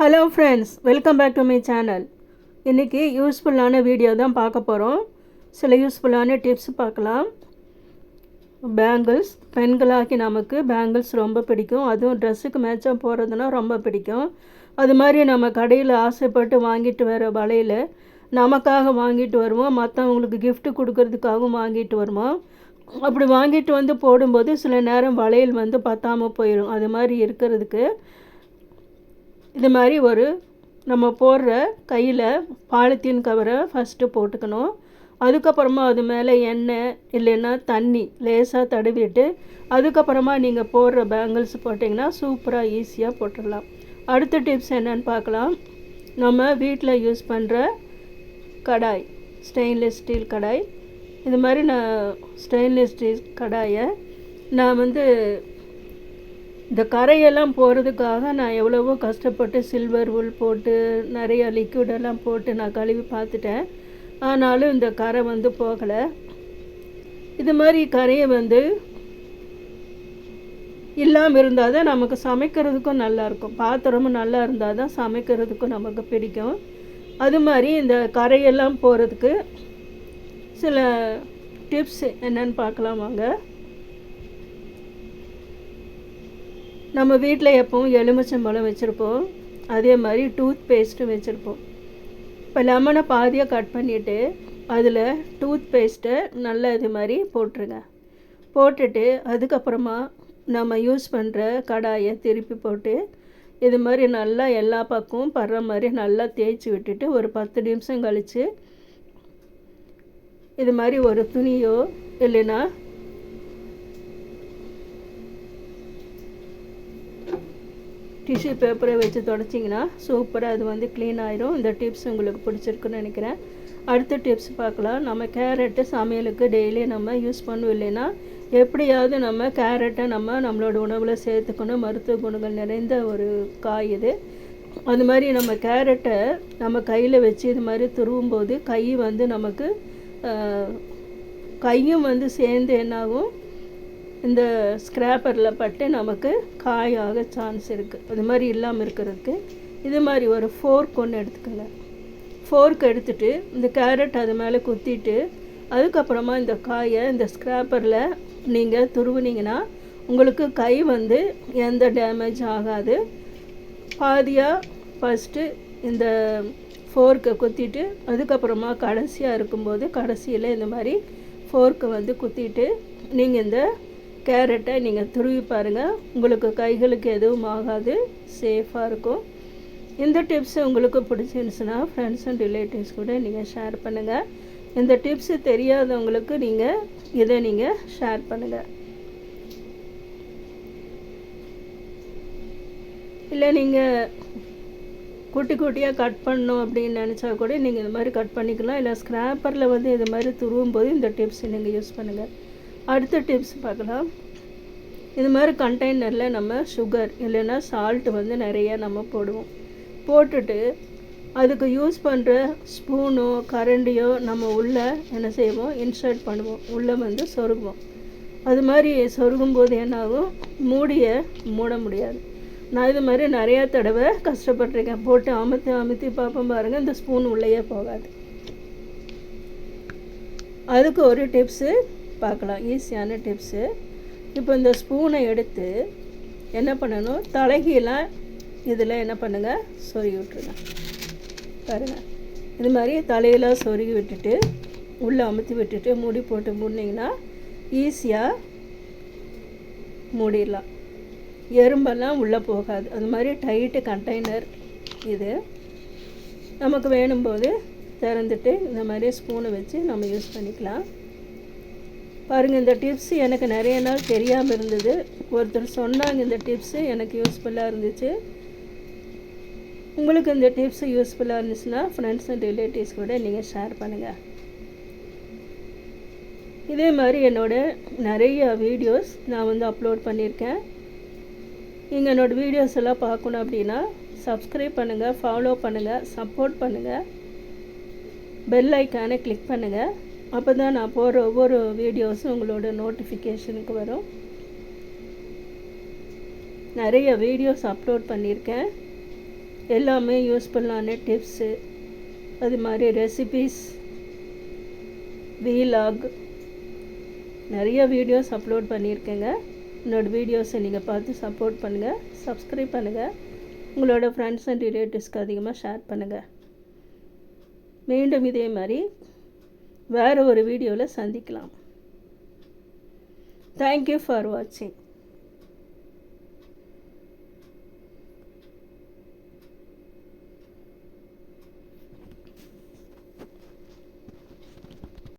Hello friends, welcome back to my channel. இன்றைக்கி யூஸ்ஃபுல்லான video தான் பார்க்க போகிறோம். சில யூஸ்ஃபுல்லான டிப்ஸ் பார்க்கலாம். பேங்கிள்ஸ், பெண்களாகி நமக்கு பேங்கிள்ஸ் ரொம்ப பிடிக்கும். அதுவும் ட்ரெஸ்ஸுக்கு மேட்சாக போகிறதுனா ரொம்ப பிடிக்கும். அது மாதிரி நம்ம கடையில் ஆசைப்பட்டு வாங்கிட்டு வர வளையல் நமக்காக வாங்கிட்டு வருவோம், மற்றவங்களுக்கு கிஃப்ட் கொடுக்கறதுக்காகவும் வாங்கிட்டு வருவோம். அப்படி வாங்கிட்டு வந்து போடும்போது சில நேரம் வளையல் வந்து பத்தாமல் போயிடும். அது மாதிரி இருக்கிறதுக்கு இது மாதிரி ஒரு நம்ம போடுற கையில் பாலித்தீன் கவரை ஃபஸ்ட்டு போட்டுக்கணும். அதுக்கப்புறமா அது மேலே எண்ணெய் இல்லைன்னா தண்ணி லேசாக தடவிட்டு அதுக்கப்புறமா நீங்கள் போடுற பேங்கிள்ஸ் போட்டிங்கன்னா சூப்பராக ஈஸியாக போட்டுடலாம். அடுத்த டிப்ஸ் என்னென்னு பார்க்கலாம். நம்ம வீட்டில் யூஸ் பண்ணுற கடாய், ஸ்டெயின்லெஸ் ஸ்டீல் கடாய். இது மாதிரி நான் ஸ்டெயின்லெஸ் ஸ்டீல் கடாயை நான் வந்து இந்த கரையெல்லாம் போகிறதுக்காக நான் எவ்வளவோ கஷ்டப்பட்டு சில்வர் உல் போட்டு நிறையா லிக்விடெல்லாம் போட்டு நான் கழுவி பார்த்துட்டேன். ஆனாலும் இந்த கரை வந்து போகலை. இது மாதிரி கரையை வந்து இல்லாமல் இருந்தால் தான் நமக்கு சமைக்கிறதுக்கும் நல்லாயிருக்கும். பாத்திரமும் நல்லா இருந்தால் தான் சமைக்கிறதுக்கும் நமக்கு பிடிக்கும். அது மாதிரி இந்த கரையெல்லாம் போகிறதுக்கு சில டிப்ஸ் என்னென்னு பார்க்கலாம் வாங்க. நம்ம வீட்டில் எப்பவும் எலுமிச்சம்பழம் வச்சுருப்போம், அதே மாதிரி டூத் பேஸ்ட்டும் வச்சுருப்போம். இப்போ லெமனை பாதியாக கட் பண்ணிவிட்டு அதில் டூத் பேஸ்ட்டை நல்லா இது மாதிரி போட்டுருங்க. போட்டுட்டு அதுக்கப்புறமா நம்ம யூஸ் பண்ணுற கடாயை திருப்பி போட்டு இது மாதிரி நல்லா எல்லா பக்கமும் படுற மாதிரி நல்லா தேய்ச்சி விட்டுட்டு ஒரு 10 நிமிஷம் கழித்து இது மாதிரி ஒரு துணியோ இல்லைன்னா டிஷ்யூ பேப்பரை வச்சு தொடச்சிங்கன்னா சூப்பராக அது வந்து க்ளீன் ஆயிரும். இந்த டிப்ஸ் உங்களுக்கு பிடிச்சிருக்குன்னு நினைக்கிறேன். அடுத்த டிப்ஸ் பார்க்கலாம். நம்ம கேரட்டு சமையலுக்கு டெய்லி நம்ம யூஸ் பண்ணுவோம், இல்லைன்னா எப்படியாவது நம்ம கேரட்டை நம்மளோட உணவில் சேர்த்துக்கணும். மருத்துவ குணங்கள் நிறைந்த ஒரு காய் இது. அது மாதிரி நம்ம கேரட்டை நம்ம கையில் வச்சு இது மாதிரி துருவும்போது கை வந்து நமக்கு கையும் வந்து சேர்ந்து என்னாகும், இந்த ஸ்க்ராப்பரில் பட்டு நமக்கு காயாக சான்ஸ் இருக்குது. அது மாதிரி இல்லாமல் இருக்கிறதுக்கு இது மாதிரி ஒரு ஃபோர்க் ஒன்று எடுத்துக்கோங்க. ஃபோர்க் எடுத்துகிட்டு இந்த கேரட் அது மேலே குத்திட்டு அதுக்கப்புறமா இந்த காயை இந்த ஸ்க்ராப்பரில் நீங்கள் துருவுனீங்கன்னா உங்களுக்கு கை வந்து எந்த டேமேஜ் ஆகாது. பாதியாக ஃபஸ்ட்டு இந்த ஃபோர்க்கை குத்திட்டு அதுக்கப்புறமா கடைசியாக இருக்கும்போது கடைசியில் இந்த மாதிரி ஃபோர்க்கை வந்து குத்திட்டு நீங்கள் இந்த கேரட்டை நீங்கள் துருவி பாருங்கள். உங்களுக்கு கைகளுக்கு எதுவும் ஆகாது, சேஃபாக இருக்கும். இந்த டிப்ஸ் உங்களுக்கு பிடிச்சிருந்துச்சுன்னா ஃப்ரெண்ட்ஸ் அண்ட் ரிலேட்டிவ்ஸ் கூட நீங்கள் ஷேர் பண்ணுங்கள். இந்த டிப்ஸு தெரியாதவங்களுக்கு இதை நீங்கள் ஷேர் பண்ணுங்கள். இல்லை நீங்கள் குட்டி குட்டியாக கட் பண்ணணும் அப்படின்னு நினச்சா கூட நீங்கள் இது மாதிரி கட் பண்ணிக்கலாம். இல்லை ஸ்க்ராப்பரில் வந்து இது மாதிரி துருவும் போது இந்த டிப்ஸ் நீங்கள் யூஸ் பண்ணுங்கள். அடுத்த டிப்ஸ் பார்க்கலாம். இது மாதிரி கண்டெய்னரில் நம்ம சுகர் இல்லைன்னா சால்ட்டு வந்து நிறையா நம்ம போடுவோம். போட்டுட்டு அதுக்கு யூஸ் பண்ணுற ஸ்பூனோ கரண்டியோ நம்ம உள்ளே என்ன செய்வோம், இன்சர்ட் பண்ணுவோம், உள்ளே வந்து சொருகுவோம். அது மாதிரி சொருகும்போது என்னாகும், மூடியை மூட முடியாது. நான் இது மாதிரி நிறையா தடவை கஷ்டப்பட்டிருக்கேன். போட்டு அமுத்தி பார்ப்போம் பாருங்கள், இந்த ஸ்பூன் உள்ளேயே போகாது. அதுக்கு ஒரு டிப்ஸு பார்க்கலாம், ஈஸியான டிப்ஸு. இப்போ இந்த ஸ்பூனை எடுத்து என்ன பண்ணணும், தலைகீழாக இதில் என்ன பண்ணுங்கள், சொருகி விட்டுருங்க. பாருங்கள், இது மாதிரி தலையெல்லாம் சொருகி விட்டுட்டு உள்ளே அமுத்தி விட்டுட்டு மூடி போட்டு மூடினீங்கன்னா ஈஸியாக மூடிடலாம். எறும்பெல்லாம் உள்ளே போகாது. அது மாதிரி டைட்டு கண்டெய்னர் இது. நமக்கு வேணும்போது திறந்துட்டு இந்த மாதிரி ஸ்பூனை வச்சு நம்ம யூஸ் பண்ணிக்கலாம். பாருங்கள், இந்த டிப்ஸு எனக்கு நிறைய நாள் தெரியாமல் இருந்தது. ஒருத்தர் சொன்னாங்க இந்த டிப்ஸு, எனக்கு யூஸ்ஃபுல்லாக இருந்துச்சு. உங்களுக்கு இந்த டிப்ஸு யூஸ்ஃபுல்லாக இருந்துச்சுன்னா ஃப்ரெண்ட்ஸ் அண்ட் ரிலேட்டிவ்ஸ் கூட நீங்கள் ஷேர் பண்ணுங்கள். இதே மாதிரி நிறைய வீடியோஸ் நான் வந்து அப்லோட் பண்ணியிருக்கேன். நீங்கள் என்னோடய வீடியோஸ் எல்லாம் பார்க்கணும் அப்படின்னா சப்ஸ்கிரைப் பண்ணுங்கள், ஃபாலோ பண்ணுங்கள், சப்போர்ட் பண்ணுங்கள், பெல் ஐக்கானை கிளிக் பண்ணுங்கள். அப்போ தான் நான் போகிற ஒவ்வொரு வீடியோஸும் உங்களோட நோட்டிஃபிகேஷனுக்கு வரும். நிறைய வீடியோஸ் அப்லோட் பண்ணியிருக்கேன். எல்லாமே யூஸ்ஃபுல்லான டிப்ஸு, அது மாதிரி ரெசிபீஸ், வீலாக், நிறைய வீடியோஸ் அப்லோட் பண்ணியிருக்கேங்க. என்னோடய வீடியோஸை நீங்கள் பார்த்து சப்போர்ட் பண்ணுங்கள், சப்ஸ்கிரைப் பண்ணுங்கள், உங்களோட ஃப்ரெண்ட்ஸ் அண்ட் ரிலேட்டிவ்ஸ்க்கு அதிகமாக ஷேர் பண்ணுங்கள். மீண்டும் இதே மாதிரி வேறு ஒரு வீடியோவில் சந்திக்கலாம். தேங்க்யூ ஃபார் வாட்சிங்.